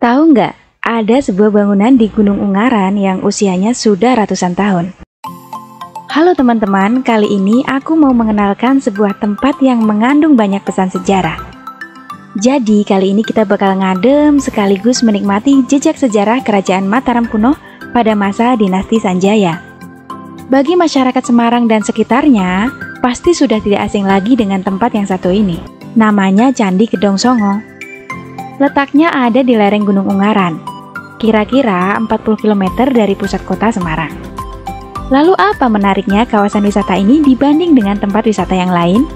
Tahu nggak, ada sebuah bangunan di Gunung Ungaran yang usianya sudah ratusan tahun. Halo teman-teman, kali ini aku mau mengenalkan sebuah tempat yang mengandung banyak pesan sejarah. Jadi kali ini kita bakal ngadem sekaligus menikmati jejak sejarah Kerajaan Mataram kuno pada masa Dinasti Sanjaya. Bagi masyarakat Semarang dan sekitarnya, pasti sudah tidak asing lagi dengan tempat yang satu ini. Namanya Candi Gedong Songo. Letaknya ada di lereng Gunung Ungaran, kira-kira 40 km dari pusat kota Semarang. Lalu apa menariknya kawasan wisata ini dibanding dengan tempat wisata yang lain?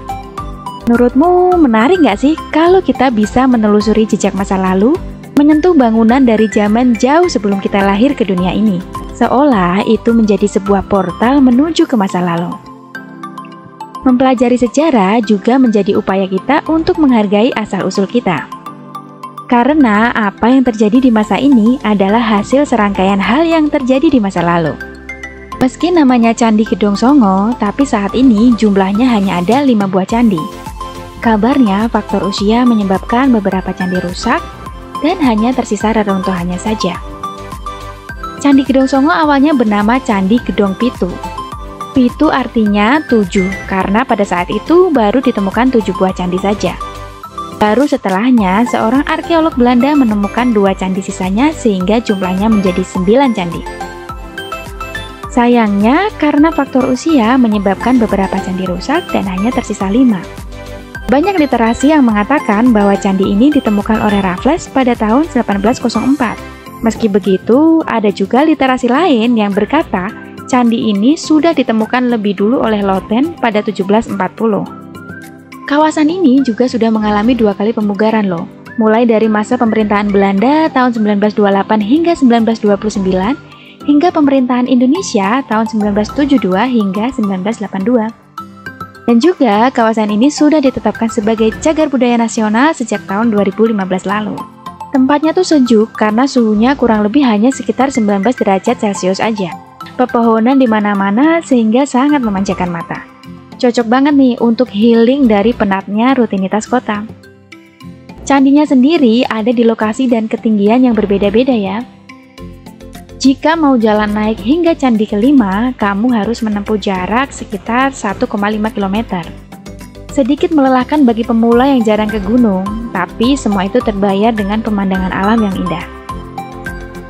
Menurutmu menarik nggak sih kalau kita bisa menelusuri jejak masa lalu, menyentuh bangunan dari zaman jauh sebelum kita lahir ke dunia ini, seolah itu menjadi sebuah portal menuju ke masa lalu. Mempelajari sejarah juga menjadi upaya kita untuk menghargai asal-usul kita. Karena apa yang terjadi di masa ini adalah hasil serangkaian hal yang terjadi di masa lalu. Meski namanya Candi Gedong Songo, tapi saat ini jumlahnya hanya ada 5 buah candi. Kabarnya faktor usia menyebabkan beberapa candi rusak dan hanya tersisa reruntuhannya saja. Candi Gedong Songo awalnya bernama Candi Gedong Pitu. Pitu artinya 7, karena pada saat itu baru ditemukan 7 buah candi saja. Baru setelahnya, seorang arkeolog Belanda menemukan 2 candi sisanya sehingga jumlahnya menjadi 9 candi. Sayangnya, karena faktor usia menyebabkan beberapa candi rusak dan hanya tersisa 5. Banyak literasi yang mengatakan bahwa candi ini ditemukan oleh Raffles pada tahun 1804. Meski begitu, ada juga literasi lain yang berkata candi ini sudah ditemukan lebih dulu oleh Loten pada 1740. Kawasan ini juga sudah mengalami 2 kali pemugaran loh, mulai dari masa pemerintahan Belanda tahun 1928 hingga 1929, hingga pemerintahan Indonesia tahun 1972 hingga 1982. Dan juga kawasan ini sudah ditetapkan sebagai cagar budaya nasional sejak tahun 2015 lalu. Tempatnya tuh sejuk karena suhunya kurang lebih hanya sekitar 19 derajat Celcius aja. Pepohonan di mana-mana sehingga sangat memanjakan mata. Cocok banget nih untuk healing dari penatnya rutinitas kota. Candinya sendiri ada di lokasi dan ketinggian yang berbeda-beda ya. Jika mau jalan naik hingga candi kelima, kamu harus menempuh jarak sekitar 1,5 km. Sedikit melelahkan bagi pemula yang jarang ke gunung, tapi semua itu terbayar dengan pemandangan alam yang indah.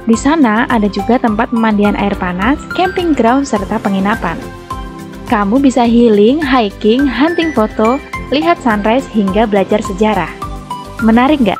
Di sana ada juga tempat pemandian air panas, camping ground, serta penginapan. Kamu bisa healing, hiking, hunting foto, lihat sunrise, hingga belajar sejarah. Menarik nggak?